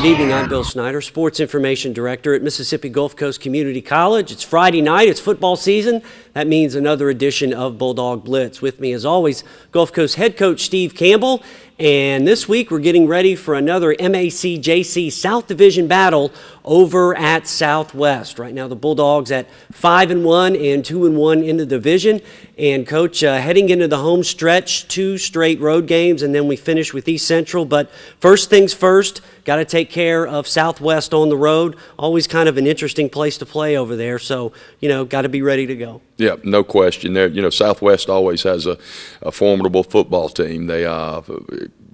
Good evening, I'm Bill Snyder, Sports Information Director at Mississippi Gulf Coast Community College. It's Friday night, it's football season. That means another edition of Bulldog Blitz. With me, as always, Gulf Coast head coach Steve Campbell. And this week, we're getting ready for another MACJC South Division battle over at Southwest. Right now, the Bulldogs at 5-1 and 2-1 in the division. And, Coach, heading into the home stretch, 2 straight road games, and then we finish with East Central. But first things first, got to take care of Southwest on the road. Always kind of an interesting place to play over there. So, got to be ready to go. Yeah, no question. There, Southwest always has a formidable football team. They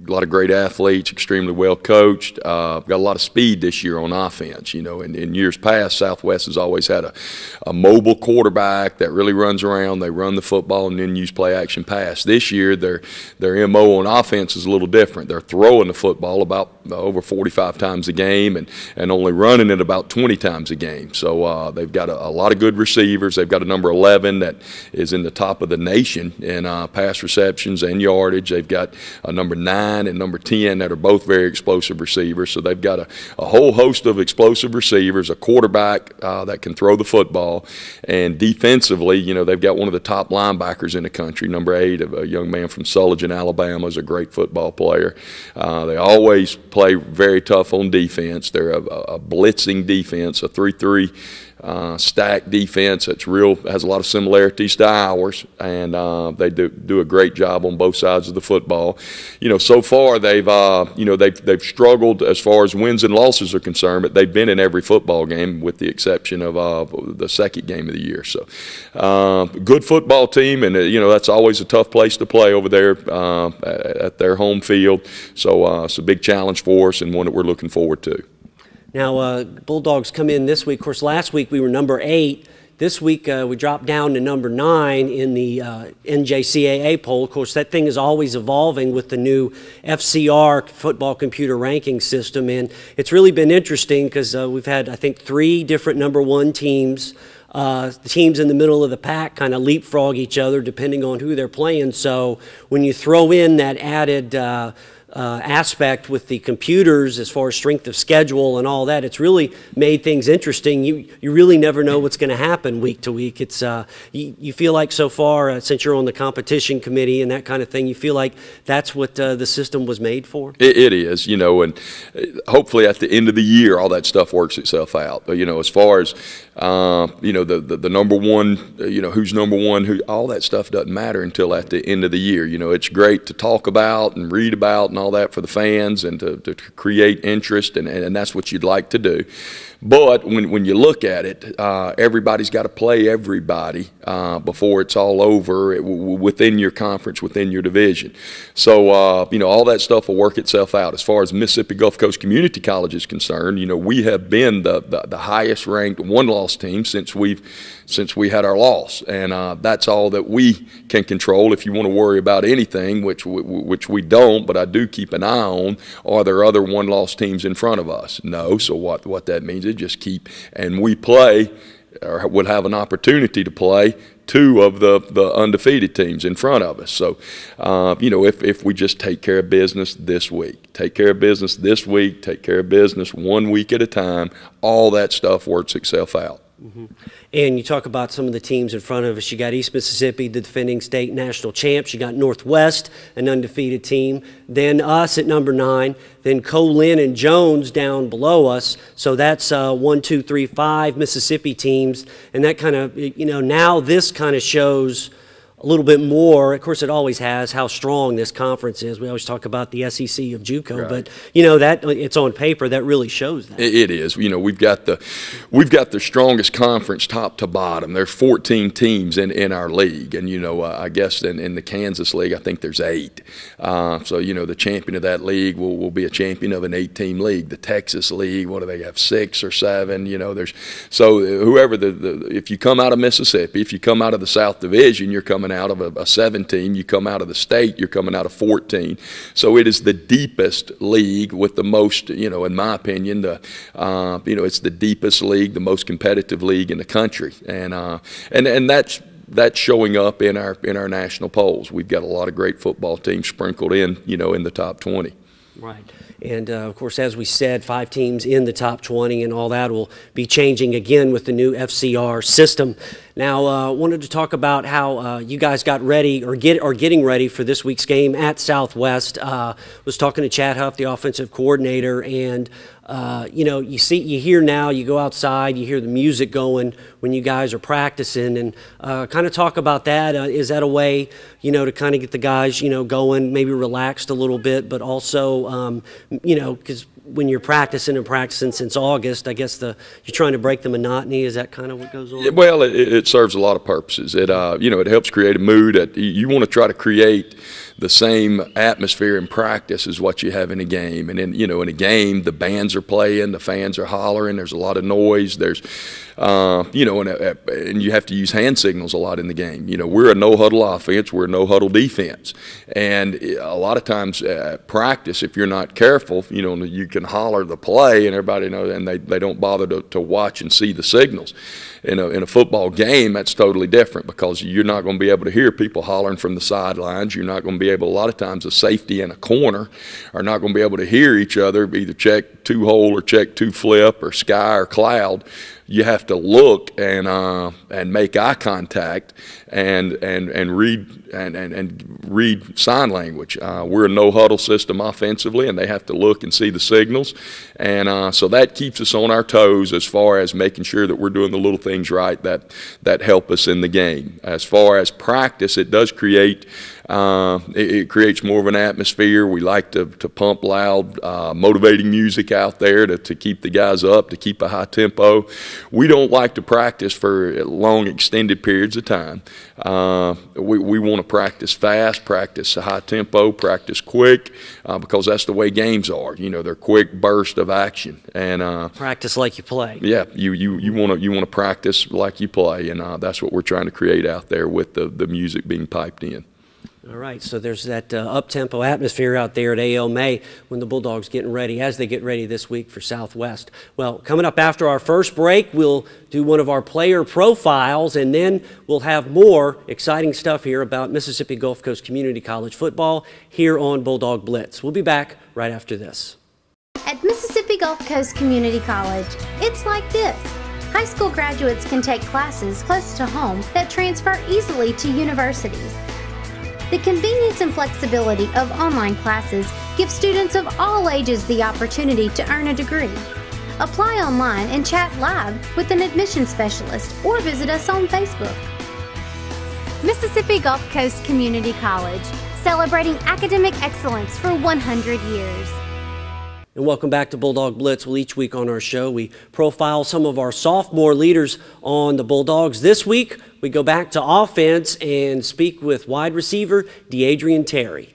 a lot of great athletes, extremely well coached. Got a lot of speed this year on offense. In years past, Southwest has always had a mobile quarterback that really runs around. They run the football and then use play action pass. This year, their MO on offense is a little different. They're throwing the football about over 45 times a game and only running it about 20 times a game. So they've got a lot of good receivers. They've got a number 11 that is in the top of the nation in pass receptions and yardage. They've got a number 9 and number 10 that are both very explosive receivers. So they've got a whole host of explosive receivers, a quarterback that can throw the football, and defensively, they've got one of the top linebackers in the country, number 8, a young man from Sullivan, Alabama, is a great football player. They always play very tough on defense. They're a blitzing defense, a 3-3 stack defense that's has a lot of similarities to ours, and they do a great job on both sides of the football. So far they've struggled as far as wins and losses are concerned, but they've been in every football game with the exception of the second game of the year. So good football team, and that's always a tough place to play over there at their home field. So it's a big challenge for us and one that we're looking forward to. Now, Bulldogs come in this week. Of course, last week we were number 8. This week we dropped down to number 9 in the NJCAA poll. Of course, that thing is always evolving with the new FCR football computer ranking system. And it's really been interesting because we've had, I think, 3 different number 1 teams. The teams in the middle of the pack kind of leapfrog each other depending on who they're playing. So when you throw in that added aspect with the computers as far as strength of schedule and all that, it's really made things interesting. You really never know what's going to happen week to week. It's you feel like so far, since you're on the competition committee and that kind of thing, you feel like that's what the system was made for? It is, and hopefully at the end of the year all that stuff works itself out. But, as far as the number 1, who's number 1, all that stuff doesn't matter until at the end of the year. It's great to talk about and read about and all that for the fans and to create interest, and that's what you'd like to do. But when you look at it, everybody's got to play everybody before it's all over within your conference, within your division. So, all that stuff will work itself out. As far as Mississippi Gulf Coast Community College is concerned, we have been the highest ranked one-loss team since we had our loss. And that's all that we can control. If you want to worry about anything, which we don't, but I do keep an eye on, are there other one-loss teams in front of us? No. So what that means is just keep, and we play, or would have an opportunity to play, 2 of the undefeated teams in front of us. So, if we just take care of business this week, take care of business this week, take care of business 1 week at a time, all that stuff works itself out. Mm-hmm. And you talk about some of the teams in front of us. You got East Mississippi, the defending state national champs. You got Northwest, an undefeated team. Then us at number 9. Then Colin and Jones down below us. So that's 1, 2, 3, 5 Mississippi teams. And that kind of, now this kind of shows a little bit more. Of course, it always has, how strong this conference is. We always talk about the SEC of JUCO, right. But that it's on paper that really shows that. It is. We've got the strongest conference top to bottom. There's 14 teams in our league, and I guess in the Kansas league, I think there's 8. So the champion of that league will be a champion of an 8-team league. The Texas league, what do they have, 6 or 7? So whoever if you come out of Mississippi, if you come out of the South Division, you're coming out of a 7 team. You come out of the state, you're coming out of 14. So it is the deepest league with the most, in my opinion, it's the deepest league, the most competitive league in the country, and that's showing up in our national polls. We've got a lot of great football teams sprinkled in, in the top 20. Right. And, of course, as we said, 5 teams in the top 20, and all that will be changing again with the new FCR system. Now, wanted to talk about how you guys got ready or are getting ready for this week's game at Southwest. Was talking to Chad Huff, the offensive coordinator, and you know, you hear now, you go outside, you hear the music going when you guys are practicing, and kind of talk about that. Is that a way, you know, to kind of get the guys, you know, going, maybe relaxed a little bit, but also, you know, because when you're practicing since August, I guess you're trying to break the monotony. Is that kind of what goes on? Well, it serves a lot of purposes. It you know, it helps create a mood. You want to try to create the same atmosphere in practice as what you have in a game. And in, you know, in a game, the bands are playing, the fans are hollering, there's a lot of noise, there's you know, and you have to use hand signals a lot in the game. You know, we're a no-huddle offense, we're a no-huddle defense. And a lot of times practice, if you're not careful, you know, you can holler the play and everybody knows, and they don't bother to watch and see the signals. In a football game, that's totally different, because you're not going to be able to hear people hollering from the sidelines. You're not going to be able, a lot of times, a safety and a corner are not going to be able to hear each other, either check 2-hole or check 2-flip or sky or cloud. You have to look and make eye contact and read sign language. We're a no huddle system offensively, and they have to look and see the signals, and so that keeps us on our toes as far as making sure that we're doing the little things right that help us in the game. As far as practice, it does create. It creates more of an atmosphere. We like to pump loud, motivating music out there to keep the guys up, to keep a high tempo. We don't like to practice for long, extended periods of time. We want to practice fast, practice a high tempo, practice quick, because that's the way games are. You know, they're quick bursts of action. And practice like you play. Yeah, you want to practice like you play, and that's what we're trying to create out there with the music being piped in. All right, so there's that up-tempo atmosphere out there at A.L. May when the Bulldogs getting ready, as they get ready this week for Southwest. Well, coming up after our first break, we'll do one of our player profiles, and then we'll have more exciting stuff here about Mississippi Gulf Coast Community College football here on Bulldog Blitz. We'll be back right after this. At Mississippi Gulf Coast Community College, it's like this. High school graduates can take classes close to home that transfer easily to universities. The convenience and flexibility of online classes give students of all ages the opportunity to earn a degree. Apply online and chat live with an admissions specialist, or visit us on Facebook. Mississippi Gulf Coast Community College, celebrating academic excellence for 100 years. And welcome back to Bulldog Blitz. Well, each week on our show, we profile some of our sophomore leaders on the Bulldogs. This week, we go back to offense and speak with wide receiver DeAdrian Terry.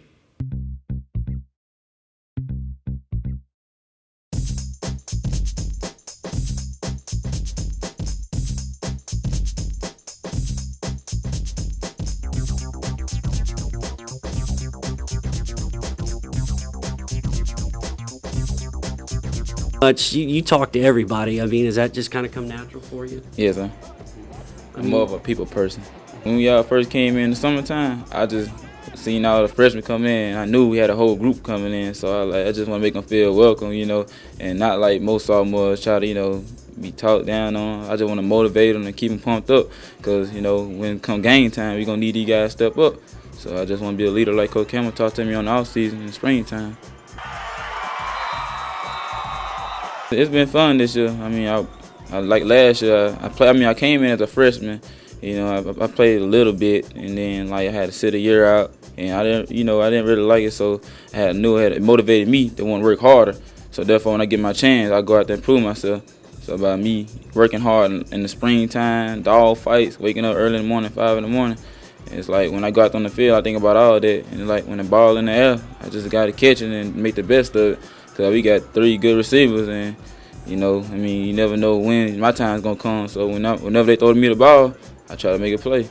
You talk to everybody. I mean, does that just kind of come natural for you? Yes, sir. I'm more of a people person. When y'all first came in the summertime, I just seen all the freshmen come in. I knew we had a whole group coming in, so I just want to make them feel welcome, you know, and not like most sophomores try to, you know, be talked down on. I just want to motivate them and keep them pumped up, because, you know, when come game time, we're going to need these guys to step up. So I just want to be a leader like Coach Campbell talked to me on the off season in springtime. It's been fun this year. I mean, I like last year. I came in as a freshman. You know, I played a little bit, and then like I had to sit a year out, and I didn't really like it. So it motivated me to want to work harder. So therefore, when I get my chance, I go out there and prove myself. So by me working hard in the springtime, dog fights, waking up early in the morning, 5 in the morning, it's like when I go out on the field, I think about all that. And like when the ball in the air, I just got to catch it and make the best of it. Because we got 3 good receivers, and, you know, I mean, you never know when my time's going to come. So whenever they throw me the ball, I try to make a play.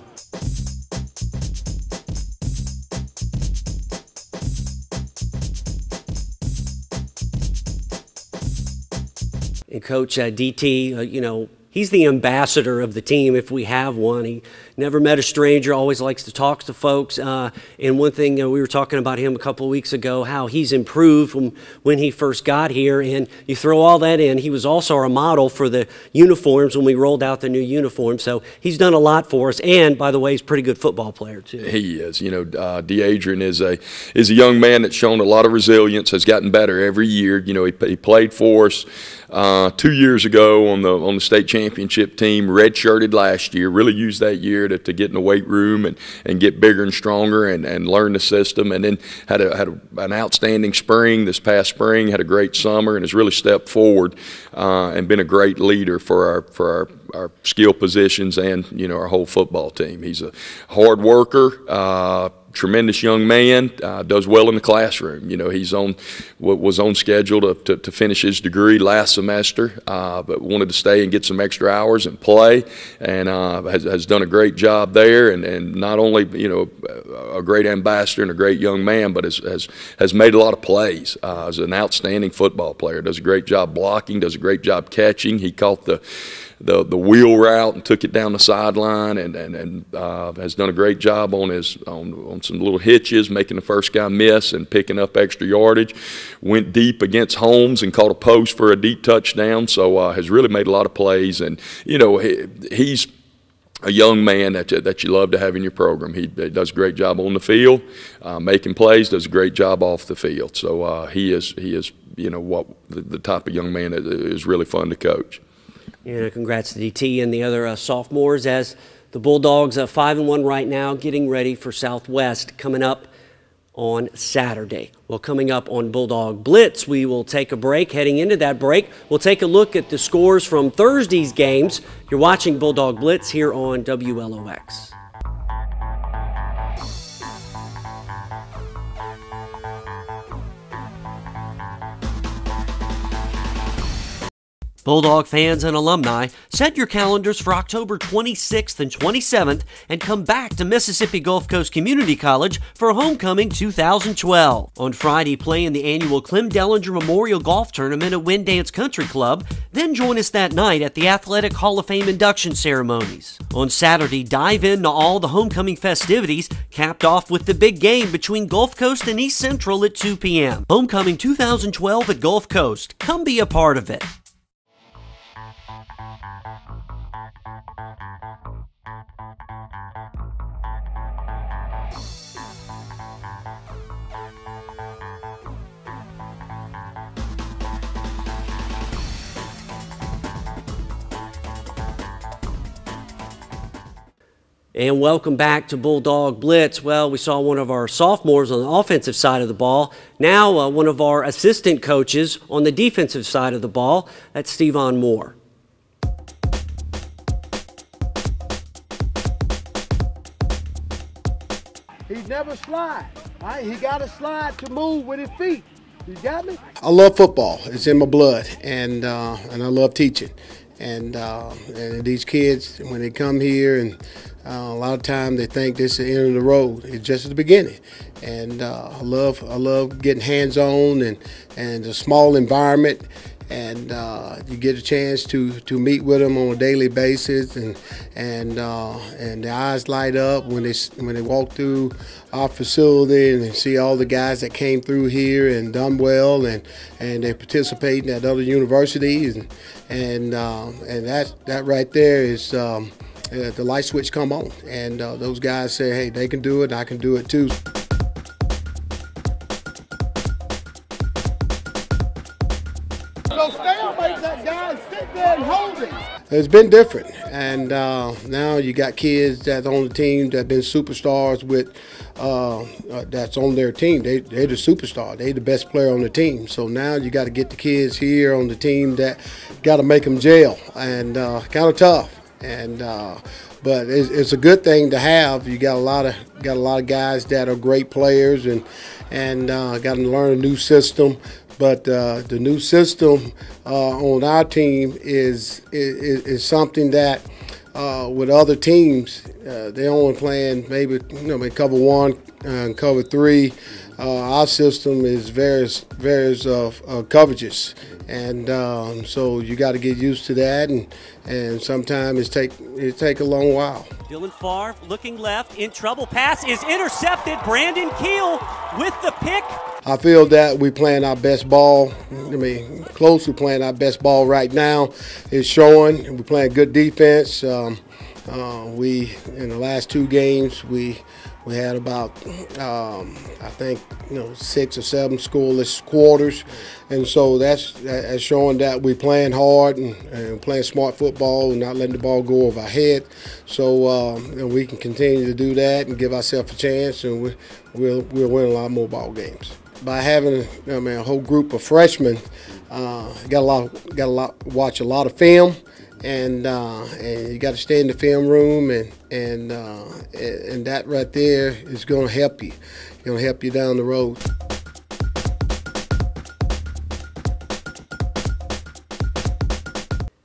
And Coach DT, you know, he's the ambassador of the team if we have one. He never met a stranger, always likes to talk to folks. And one thing, we were talking about him a couple of weeks ago, how he's improved from when he first got here. And you throw all that in, he was also our model for the uniforms when we rolled out the new uniform. So he's done a lot for us. And, by the way, he's a pretty good football player, too. He is. DeAdrian is a young man that's shown a lot of resilience, has gotten better every year. He played for us 2 years ago on the state championship team, redshirted last year, really used that year to get in the weight room and get bigger and stronger and learn the system, and then had an outstanding spring this past spring, had a great summer, and has really stepped forward and been a great leader for our skill positions and our whole football team. He's a hard worker, tremendous young man, does well in the classroom. Was on schedule to finish his degree last semester, but wanted to stay and get some extra hours and play, and has done a great job there, and not only a great ambassador and a great young man, but has made a lot of plays. Is an outstanding football player, does a great job blocking, does a great job catching. He caught the wheel route and took it down the sideline, and has done a great job on some little hitches, making the first guy miss and picking up extra yardage. Went deep against Holmes and caught a post for a deep touchdown. So has really made a lot of plays, and he's a young man that you love to have in your program. He does a great job on the field, making plays, does a great job off the field. So he is the type of young man that is really fun to coach. Yeah, congrats to DT and the other sophomores as the Bulldogs 5-1 right now, getting ready for Southwest coming up on Saturday. Well, coming up on Bulldog Blitz, we will take a break. Heading into that break, we'll take a look at the scores from Thursday's games. You're watching Bulldog Blitz here on WLOX. Bulldog fans and alumni, set your calendars for October 26th and 27th and come back to Mississippi Gulf Coast Community College for Homecoming 2012. On Friday, play in the annual Clem Dellinger Memorial Golf Tournament at Winddance Country Club. Then join us that night at the Athletic Hall of Fame induction ceremonies. On Saturday, dive into all the homecoming festivities, capped off with the big game between Gulf Coast and East Central at 2 p.m. Homecoming 2012 at Gulf Coast. Come be a part of it. And welcome back to Bulldog Blitz. Well, we saw one of our sophomores on the offensive side of the ball. Now one of our assistant coaches on the defensive side of the ball. That's Steven Moore. He never slides. Right? He got to slide to move with his feet. You got me? I love football. It's in my blood, and I love teaching. And these kids, when they come here, and a lot of times they think this is the end of the road. It's just the beginning. And I love getting hands-on and a small environment. And you get a chance to meet with them on a daily basis, and their eyes light up when they walk through our facility and they see all the guys that came through here and done well, and they participate at other universities, and that right there is the light switch come on, and those guys say, hey, they can do it, I can do it too. So stalemate that guy and sit there and hold him. It's been different, and now you got kids that's on the team that have been superstars with that's on their team. They're the superstar. They're the best player on the team. So now you got to get the kids here on the team that got to make them gel, and kind of tough. And but it's a good thing to have. You got a lot of guys that are great players, and got to learn a new system. But the new system on our team is something that with other teams they only playing maybe cover one and cover three. our system is various coverages, and so you got to get used to that, and sometimes it take a long while. Dylan Favre looking left, in trouble. Pass is intercepted. Brandon Keel with the pick. I feel that we're playing our best ball. I mean, close to playing our best ball right now. It's showing. We're playing good defense. We in the last 2 games we had about I think 6 or 7 scoreless quarters, and so that's showing that we're playing hard and playing smart football and not letting the ball go over our head. So and we can continue to do that and give ourselves a chance, and we'll win a lot more ball games. By having a whole group of freshmen, watch a lot of film. And you got to stay in the film room, and that right there is going to help you. It's going to help you down the road.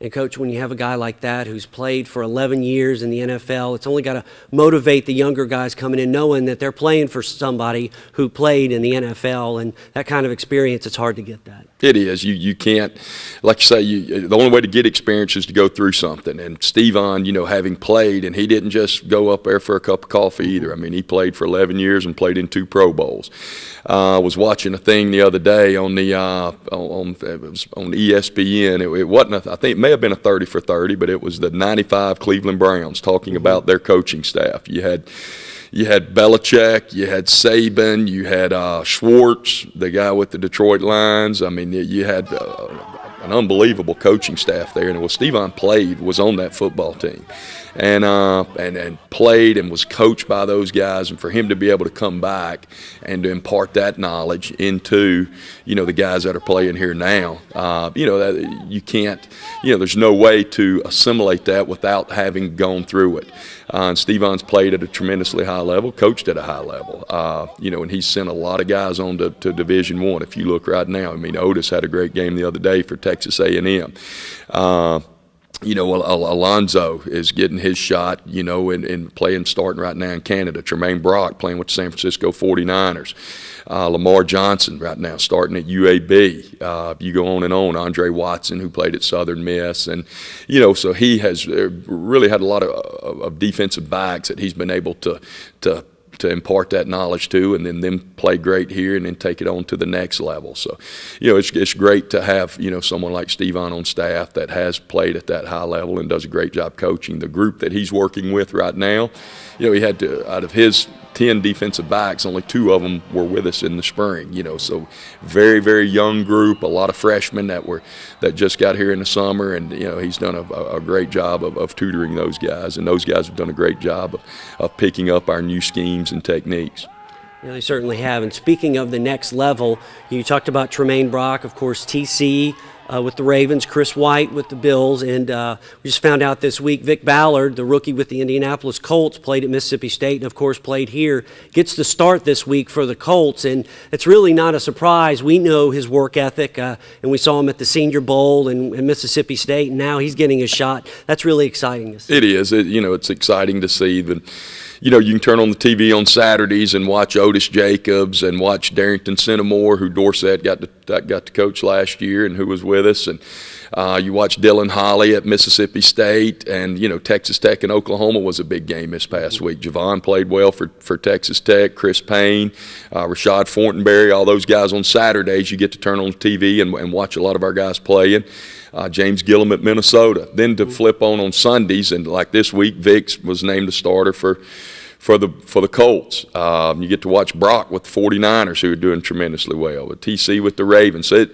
And, Coach, when you have a guy like that who's played for 11 years in the NFL, it's only got to motivate the younger guys coming in knowing that they're playing for somebody who played in the NFL, and that kind of experience, it's hard to get that. It is. You can't, like you say, the only way to get experience is to go through something. And Steven, having played, and he didn't just go up there for a cup of coffee either. I mean, he played for 11 years and played in 2 Pro Bowls. I was watching a thing the other day on the on ESPN. It wasn't. I think it may have been a 30 for 30, but it was the '95 Cleveland Browns talking about their coaching staff. You had Belichick, you had Saban, you had Schwartz, the guy with the Detroit Lions. I mean, you had an unbelievable coaching staff there. And Steven was on that football team, and played and was coached by those guys. And for him to be able to come back and to impart that knowledge into the guys that are playing here now, that you can't. There's no way to assimilate that without having gone through it. And Steven's played at a tremendously high level, coached at a high level, and he's sent a lot of guys on to Division I. If you look right now, I mean, Otis had a great game the other day for Texas A&M. Alonzo is getting his shot, and playing, starting right now in Canada. Tremaine Brock playing with the San Francisco 49ers. Lamar Johnson right now starting at UAB. You go on and on. Andre Watson, who played at Southern Miss. And, so he has really had a lot of defensive backs that he's been able to impart that knowledge to, and then them play great here and then take it on to the next level. So, it's great to have, someone like Steven on staff that has played at that high level and does a great job coaching. The group that he's working with right now, he had out of his 10 defensive backs, only 2 of them were with us in the spring, so very, very young group, a lot of freshmen that just got here in the summer, and, he's done a great job of tutoring those guys, and those guys have done a great job of picking up our new schemes and techniques. Yeah, they certainly have. And speaking of the next level, you talked about Tremaine Brock, of course, TC with the Ravens, Chris White with the Bills, and we just found out this week Vic Ballard, the rookie with the Indianapolis Colts, played at Mississippi State and, of course, played here, gets the start this week for the Colts, and it's really not a surprise. We know his work ethic, and we saw him at the Senior Bowl in Mississippi State, and now he's getting a shot. That's really exciting to see. It is. It's exciting to see that. You can turn on the TV on Saturdays and watch Otis Jacobs and watch Darrington Centimore, who Dorsett got to coach last year and who was with us. And you watch Dylan Holly at Mississippi State, and, Texas Tech and Oklahoma was a big game this past week. Javon played well for Texas Tech, Chris Payne, Rashad Fortenberry, all those guys on Saturdays. You get to turn on the TV and watch a lot of our guys playing. James Gillum at Minnesota. Then to flip on Sundays, and like this week, Vic was named the starter for the Colts. You get to watch Brock with the 49ers, who are doing tremendously well, with TC with the Ravens. So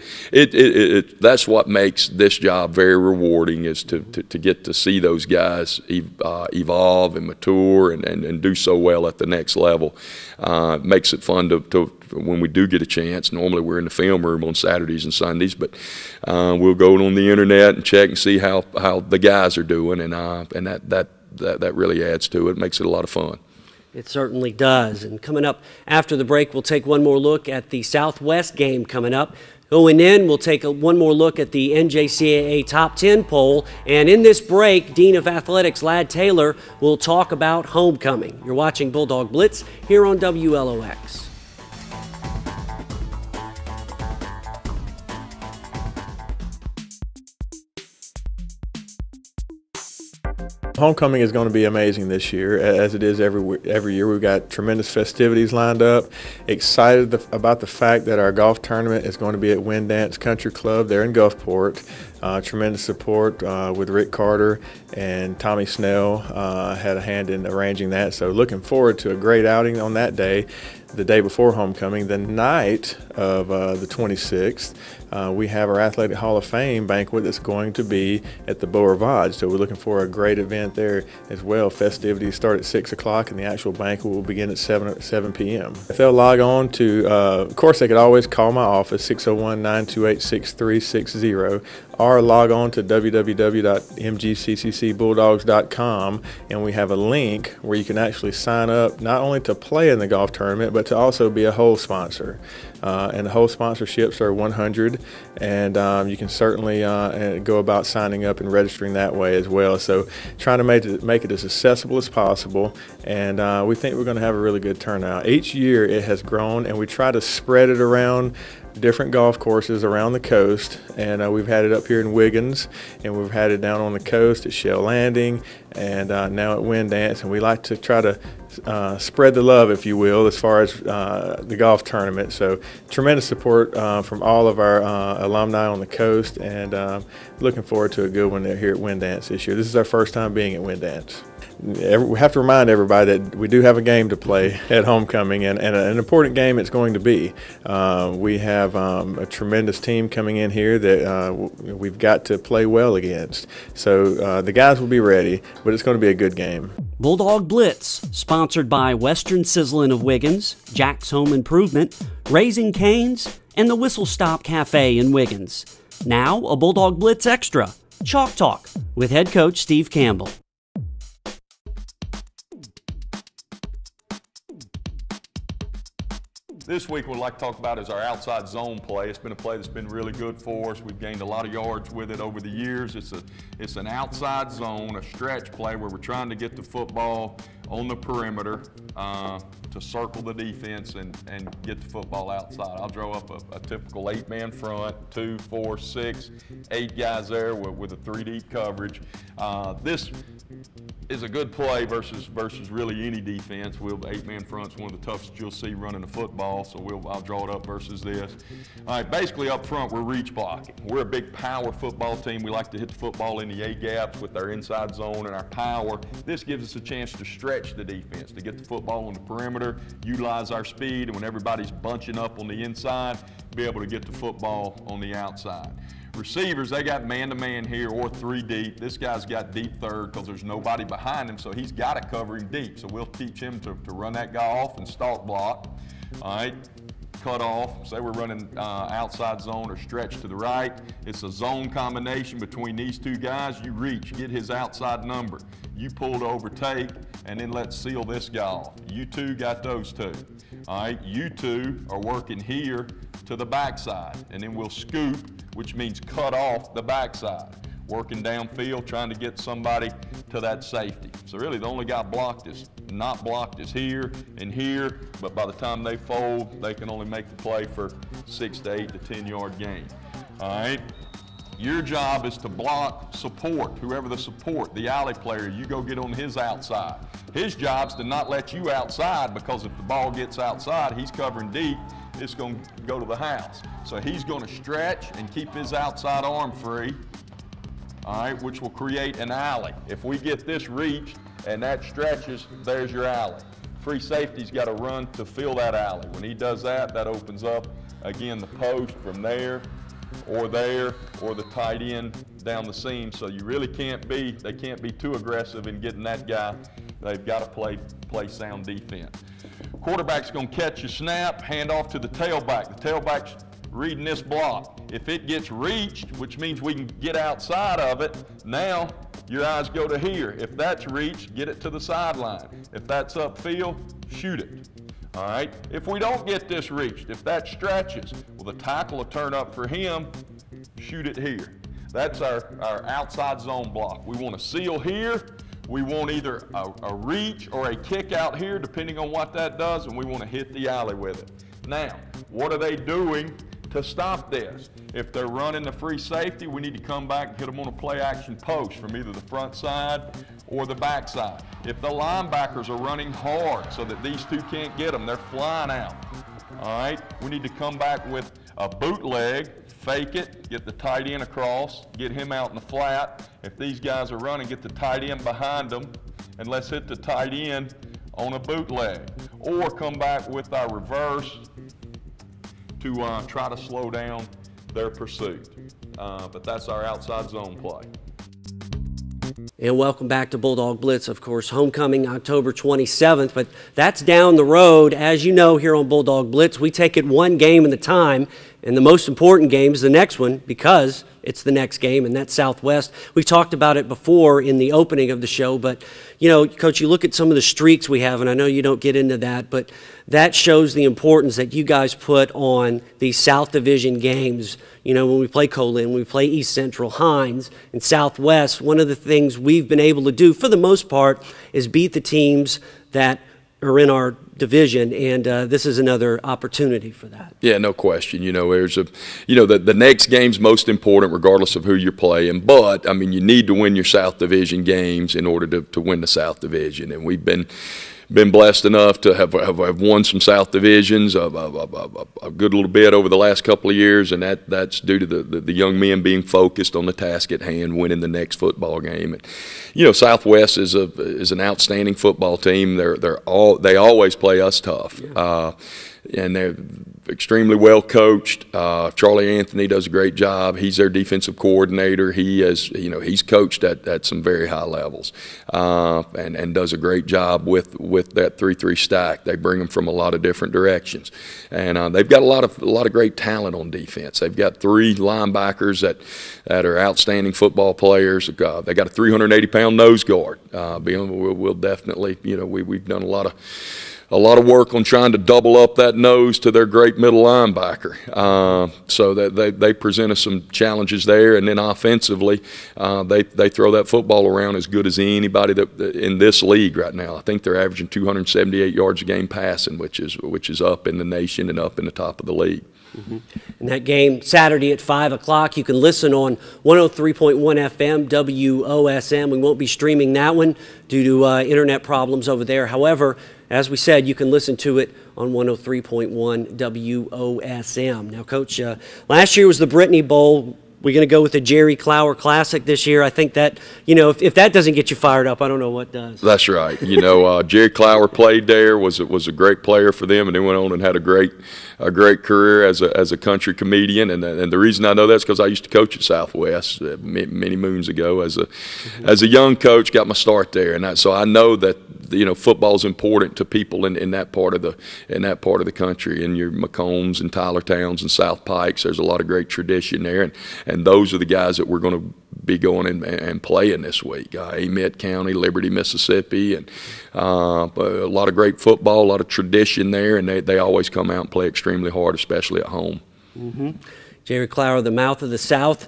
that's what makes this job very rewarding, is to get to see those guys evolve and mature and do so well at the next level. It makes it fun to when we do get a chance. Normally we're in the film room on Saturdays and Sundays, but we'll go on the internet and check and see how the guys are doing, and that really adds to it. Makes it a lot of fun. It certainly does. And coming up after the break, we'll take one more look at the Southwest game coming up. Going in, we'll take one more look at the NJCAA Top 10 poll. And in this break, Dean of Athletics Ladd Taylor will talk about homecoming. You're watching Bulldog Blitz here on WLOX. homecoming is going to be amazing this year, as it is every year. We've got tremendous festivities lined up. Excited about the fact that our golf tournament is going to be at Wind Dance Country Club there in Gulfport. Tremendous support with Rick Carter and Tommy Snell had a hand in arranging that. So looking forward to a great outing on that day, the day before homecoming. The night of the 26th, we have our Athletic Hall of Fame banquet that's going to be at the Beau Rivage. So we're looking for a great event there as well. Festivities start at 6 o'clock and the actual banquet will begin at 7 p.m. If they'll log on to, of course, they could always call my office, 601-928-6360, or log on to www.mgccccbulldogs.com, and we have a link where you can actually sign up not only to play in the golf tournament, but to also be a hole sponsor. And the hole sponsorships are $100, and you can certainly go about signing up and registering that way as well. So trying to make it as accessible as possible, and we think we're going to have a really good turnout. Each year it has grown, and we try to spread it around different golf courses around the coast, and we've had it up here in Wiggins, and we've had it down on the coast at Shell Landing, and now at Wind Dance, and we like to try to spread the love, if you will, as far as the golf tournament. So tremendous support from all of our alumni on the coast, and looking forward to a good one here at Wind Dance this year. This is our first time being at Wind Dance. We have to remind everybody that we do have a game to play at homecoming, and an important game it's going to be. We have a tremendous team coming in here that we've got to play well against. So the guys will be ready, but it's going to be a good game. Bulldog Blitz, sponsored by Western Sizzlin' of Wiggins, Jack's Home Improvement, Raising Cane's, and the Whistle Stop Cafe in Wiggins. Now a Bulldog Blitz Extra, Chalk Talk, with head coach Steve Campbell. This week, what I'd like to talk about is our outside zone play. It's been a play that's been really good for us. We've gained a lot of yards with it over the years. It's an outside zone, a stretch play where we're trying to get the football on the perimeter to circle the defense and get the football outside. I'll draw up a typical 8-man front, 2, 4, 6, 8 guys there with a 3-deep coverage. This is a good play versus really any defense. 8-man front's one of the toughest you'll see running the football, so I'll draw it up versus this. All right, basically up front, we're reach blocking. We're a big power football team. We like to hit the football in the A-gaps with our inside zone and our power. This gives us a chance to stretch the defense, to get the football on the perimeter, utilize our speed, and when everybody's bunching up on the inside, be able to get the football on the outside. Receivers, they got man-to-man here or 3 deep. This guy's got deep third because there's nobody behind him, so he's got to cover him deep. So we'll teach him to run that guy off and stalk block. All right, cut off. Say we're running outside zone or stretch to the right. It's a zone combination between these 2 guys. You reach, get his outside number. You pull to overtake, and then let's seal this guy off. You 2 got those 2. All right, you 2 are working here to the backside, and then we'll scoop, which means cut off the backside. Working downfield, trying to get somebody to that safety. So really the only guy not blocked is here and here, but by the time they fold, they can only make the play for 6 to 8 to 10 yard gain. All right, your job is to block support, whoever the support, the alley player, you go get on his outside. His job's to not let you outside, because if the ball gets outside, he's covering deep, it's going to go to the house. So he's going to stretch and keep his outside arm free, all right, which will create an alley. If we get this reached and that stretches, there's your alley. Free safety's got to run to fill that alley. When he does that, that opens up, again, the post from there, or the tight end down the seam. So you really they can't be too aggressive in getting that guy. They've got to play sound defense. Quarterback's going to catch a snap, hand off to the tailback. The tailback's reading this block. If it gets reached, which means we can get outside of it, now your eyes go to here. If that's reached, get it to the sideline. If that's upfield, shoot it. All right, if we don't get this reached, if that stretches, well, the tackle will turn up for him, shoot it here. That's our outside zone block. We want to seal here. We want either a reach or a kick out here, depending on what that does, and we want to hit the alley with it. Now, what are they doing to stop this. If they're running the free safety, we need to come back and hit them on a play action post from either the front side or the back side. If the linebackers are running hard so that these two can't get them, they're flying out. All right, we need to come back with a bootleg, fake it, get the tight end across, get him out in the flat. If these guys are running, get the tight end behind them, and let's hit the tight end on a bootleg. Or come back with our reverse to try to slow down their pursuit. But that's our outside zone play. And welcome back to Bulldog Blitz, of course, homecoming October 27th, but that's down the road. As you know, here on Bulldog Blitz, we take it one game at a time, and the most important game is the next one because it's the next game, and that's Southwest. We talked about it before in the opening of the show, but, you know, Coach, you look at some of the streaks we have, and I know you don't get into that, but that shows the importance that you guys put on these South Division games. You know, when we play Colin, when we play East Central, Hines, and Southwest, one of the things we've been able to do, for the most part, is beat the teams that are in our division, and this is another opportunity for that. Yeah, no question. You know, the next game's most important regardless of who you're playing, but I mean, you need to win your South Division games in order to win the South Division, and we've been blessed enough to have won some South Divisions a good little bit over the last couple of years, and that's due to the young men being focused on the task at hand, winning the next football game. And, you know, Southwest is an outstanding football team. They always play us tough. Yeah. And they're extremely well coached. Charlie Anthony does a great job. He's their defensive coordinator. He's coached at some very high levels, and does a great job with that 3-3 stack. They bring them from a lot of different directions, and they've got a lot of great talent on defense. They've got 3 linebackers that are outstanding football players. They got a 380-pound nose guard. We'll definitely, you know, we've done a lot of work on trying to double up that nose to their great middle linebacker. So that they present us some challenges there. And then offensively, they throw that football around as good as anybody that in this league right now. I think they're averaging 278 yards a game passing, which is up in the nation and up in the top of the league. Mm-hmm. And that game Saturday at 5 o'clock, you can listen on 103.1 FM WOSM. We won't be streaming that one due to internet problems over there. However, as we said, you can listen to it on 103.1 WOSM. Now, Coach, last year was the Brittany Bowl. We're going to go with the Jerry Clower Classic this year. I think that, you know, if that doesn't get you fired up, I don't know what does. That's right. You know, Jerry Clower played there, was a great player for them, and then went on and had a great career as a country comedian. And the reason I know that's because I used to coach at Southwest many moons ago as a young coach. Got my start there, and so I know that, you know, football is important to people in that part of the country. In your Macombs and Tyler Towns and South Pikes, there's a lot of great tradition there, and those are the guys that we're going to be going and playing this week. Amite County, Liberty, Mississippi, and a lot of great football, a lot of tradition there, and they always come out and play extremely hard, especially at home. Mm-hmm. Jerry Clower, the mouth of the South,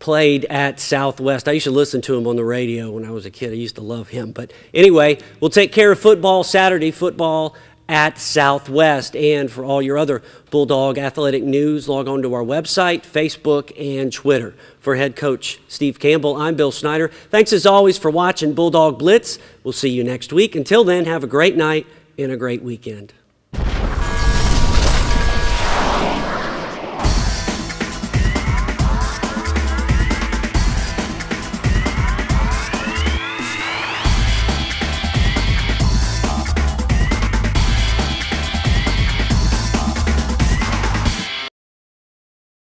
played at Southwest. I used to listen to him on the radio when I was a kid. I used to love him. But anyway, we'll take care of football Saturday, football at Southwest. And for all your other Bulldog athletic news, log on to our website, Facebook, and Twitter. For head coach Steve Campbell, I'm Bill Snyder. Thanks as always for watching Bulldog Blitz. We'll see you next week. Until then, have a great night and a great weekend.